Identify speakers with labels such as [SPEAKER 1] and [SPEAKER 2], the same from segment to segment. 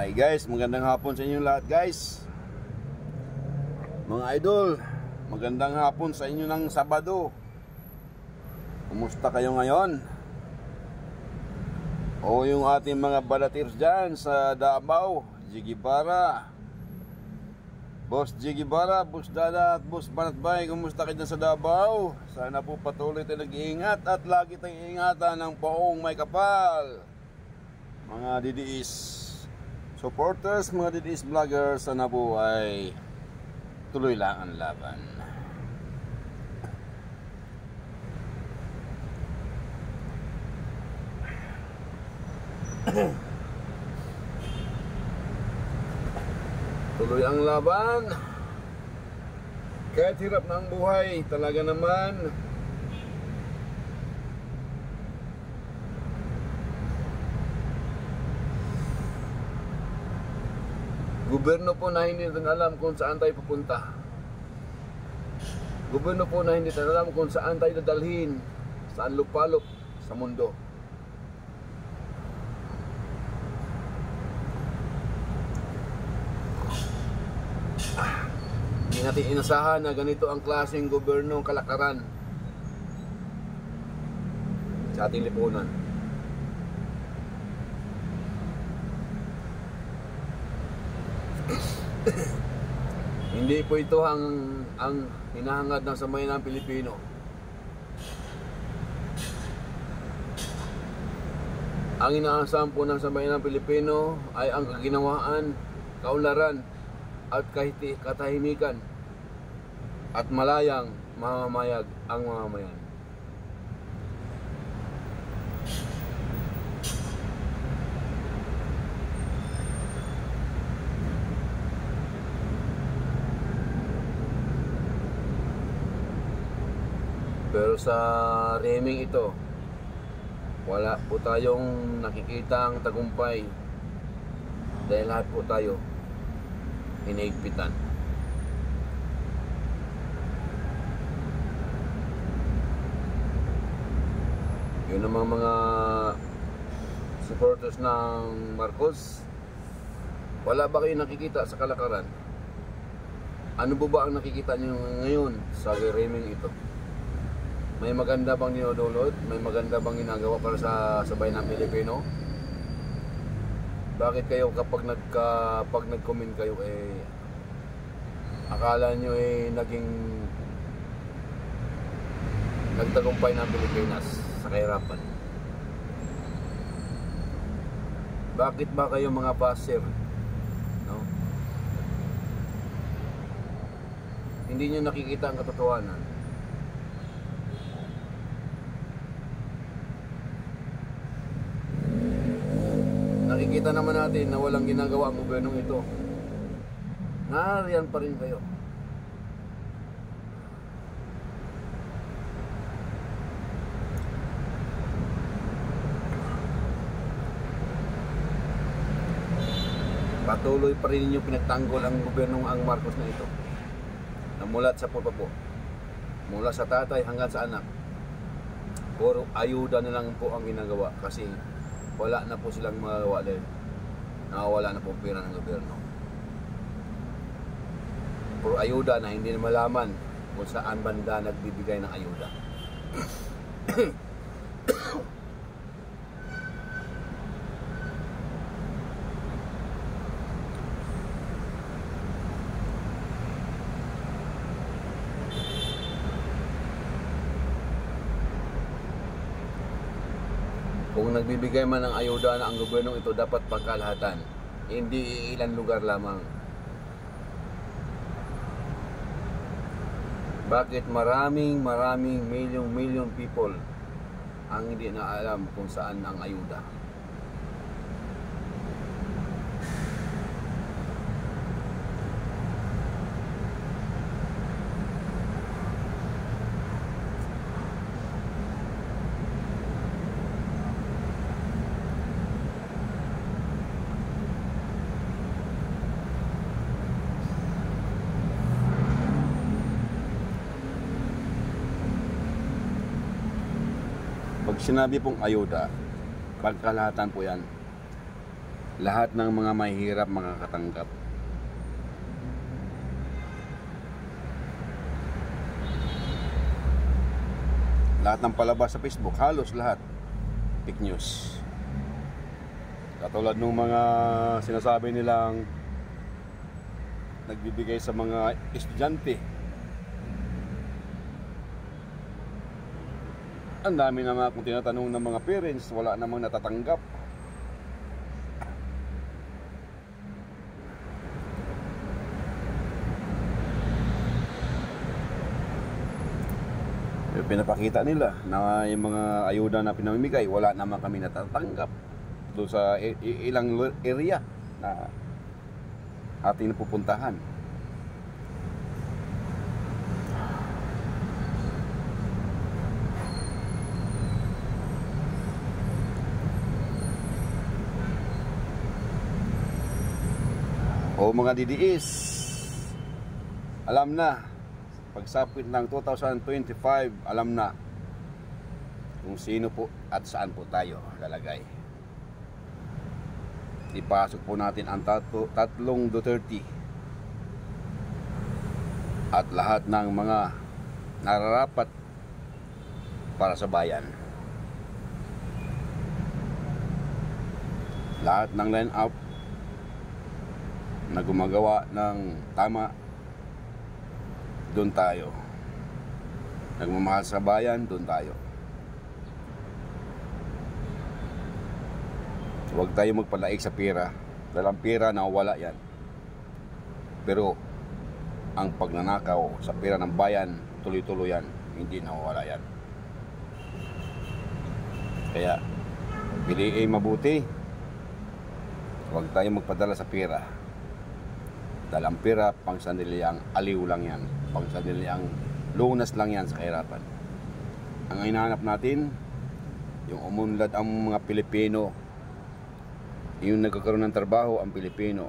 [SPEAKER 1] Hi guys, magandang hapon sa inyo lahat guys. Mga idol, magandang hapon sa inyo ng Sabado. Kumusta kayo ngayon? O yung ating mga balatirs dyan sa Davao, Jigibara, Boss Jigibara, Boss Dada at Boss Banatbay, kumusta kayo dyan sa Davao? Sana po patuloy tayo nag-iingat at lagi tayong ingatan ng poong may kapal. Mga DDS supporters, mga DDS vloggers, sana po ay tuloy lang ang laban. Tuloy ang laban. Kahit hirap na ang buhay, talaga naman gobyerno po na hindi natin alam kung saan tayo pupunta. Gobyerno po na hindi natin alam kung saan tayo dadalhin, saan lupalop sa mundo. Hindi natin inasahan na ganito ang klaseng gobyernong kalakaran sa ating lipunan. Hindi po ito ang hinahangad ng sambayanang Pilipino. Ang inaasahan po ng sambayanang Pilipino ay ang kaginawaan, kaunlaran at katahimikan at malayang mamamayag ang mamamayan. Pero sa reming ito, wala po tayong nakikitang tagumpay dahil lahat po tayo hinihigpitan. Yun namang mga supporters ng Marcos, wala ba kayo nakikita sa kalakaran? Ano po ba ang nakikita niyo ngayon sa reming ito? May maganda bang dinodulot? May maganda bang ginagawa para sa bayan ng Pilipino? Bakit kayo kapag nag-comment kayo akala nyo nagtagumpay ng Pilipinas sa kahirapan? Bakit ba kayo mga baser? No? Hindi nyo nakikita ang katotohanan. Nakikita naman natin na walang ginagawa ang gobyernong ito. Nariyan pa rin kayo. Patuloy pa rin ninyo pinagtanggol ang gobyernong ang Marcos na ito. Namulat sa purpapo, mula sa tatay hanggang sa anak, puro ayuda na lang po ang ginagawa kasi wala na po silang magawa dahil nakawala na po pera ng gobyerno. Puro ayuda na hindi na malaman kung saan banda nagbibigay ng ayuda. Kung nagbibigay man ng ayuda na ang gobyernong ito, dapat pangkalahatan, hindi ilang lugar lamang. Bakit maraming million people ang hindi na alam kung saan ang ayuda?
[SPEAKER 2] Pag sinabi pong ayuda, pagkalahatan po yan.
[SPEAKER 1] lahat ng mga mahihirap makakatanggap. Lahat ng palabas sa Facebook, halos lahat fake news. Katulad ng mga sinasabi nilang nagbibigay sa mga estudyante. Ang dami naman kung tinatanong ng mga parents, wala namang natatanggap. Pinapakita nila na yung mga ayuda na pinamimigay, wala naman kami natatanggap doon sa ilang area na ating napupuntahan. O mga DDS, alam na, pagsapit ng 2025, alam na kung sino po at saan po tayo lalagay. Ipasok po natin ang tatlong Duterte at lahat ng mga nararapat para sa bayan. Lahat ng line-up na gumagawa ng tama, doon tayo. Nagmamahal sa bayan, doon tayo. Huwag tayo magpalaik sa pera. Dahil ang pera, nawawala yan. Pero ang pagnanakaw sa pera ng bayan, tuloy-tuloy yan. Hindi nawawala yan. Kaya piliin mabuti. Huwag tayo magpadala sa pera. Dahil ang pera, pang sandaliang aliw lang yan. Pang sandaliang lunas lang yan sa kahirapan. Ang hinahanap natin, yung umunlad ang mga Pilipino, yung nagkakaroon ng trabaho ang Pilipino,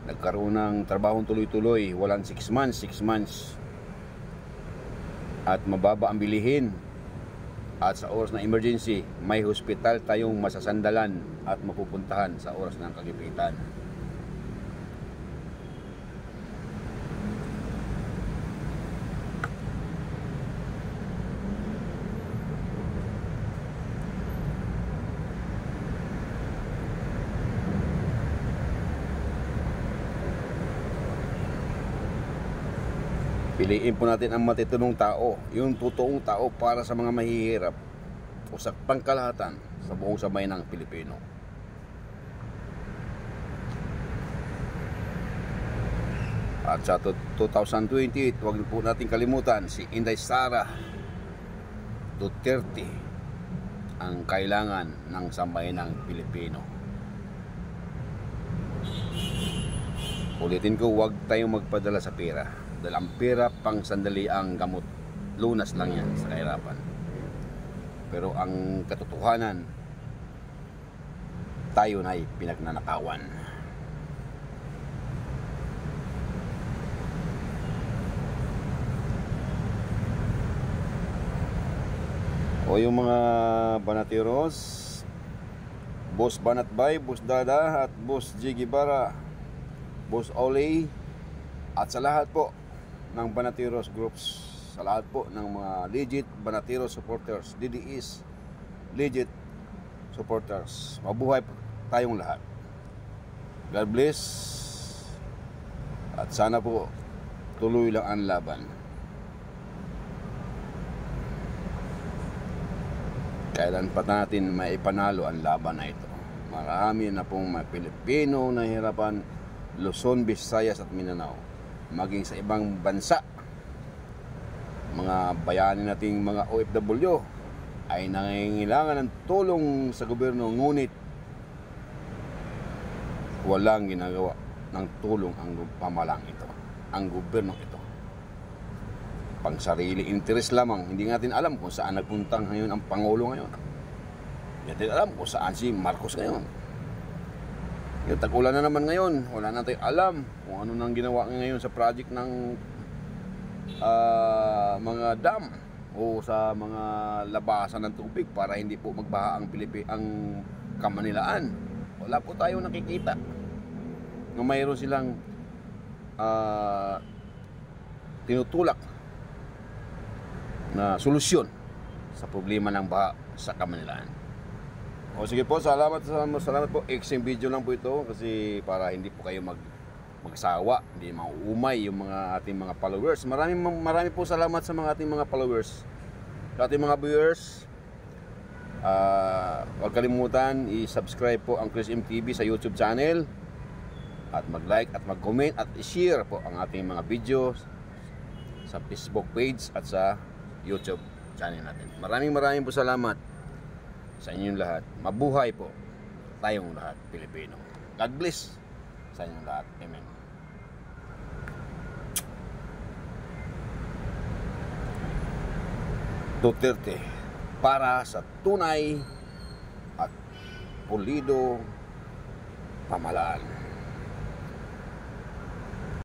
[SPEAKER 1] nagkaroon ng trabaho tuloy-tuloy, walang 6 months, at mababa ang bilihin, at sa oras ng emergency, may hospital tayong masasandalan at mapupuntahan sa oras ng kagipitan. Piliin po natin ang matitinong tao, yung totoong tao para sa mga mahihirap o sa pangkalahatan sa buong sambayan ng Pilipino. At sa 2028, huwag po natin kalimutan si Inday Sara Duterte ang kailangan ng sambayan ng Pilipino. Ulitin ko, huwag tayong magpadala sa pera. Dahil ang pera, pang sandali ang gamot. Lunas lang yan sa kahirapan. Pero ang katotohanan, tayo na'y pinagnanakawan. O yung mga Banateros, Boss Banatbay, Boss Dada at Boss Jiggy Bara, Boss Oli, at sa lahat po ng Banateros groups, sa lahat po ng mga legit Banateros supporters, DDS legit supporters, mabuhay po tayong lahat. God bless, at sana po tuloy lang ang laban. Kailan pa natin maipanalo ang laban na ito? Marami na pong mga Pilipino na hirapan, Luzon, Visayas at Mindanao, maging sa ibang bansa. Mga bayani nating mga OFW ay nangangailangan ng tulong sa gobyerno, ngunit walang ginagawa ng tulong ang pamalang ito, ang gobyerno ito. Pang sarili interes lamang. Hindi natin alam kung saan nagpuntang ngayon ang Pangulo ngayon. Hindi natin alam kung saan si Marcos ngayon. Yung tag-ulan na naman ngayon, wala natin alam kung ano nang ginawa ngayon sa project ng mga dam o sa mga labasan ng tubig para hindi po magbaha ang Kamanilaan. Wala po tayong nakikita na mayroon silang tinutulak na solusyon sa problema ng baha sa Kamanilaan. O sige po, salamat po. Extreme video lang po ito kasi para hindi po kayo magsawa, hindi mauumay yung mga ating mga followers. Marami po salamat sa mga ating mga followers. Sa ating mga viewers, huwag kalimutan i-subscribe po ang Chris M TV sa YouTube channel at mag-like at mag-comment at i-share po ang ating mga videos sa Facebook page at sa YouTube channel natin. Maraming po salamat sa inyong lahat. Mabuhay po tayong lahat Pilipino. God bless sa inyong lahat. Amen. Duterte para sa tunay at pulido pamahalaan.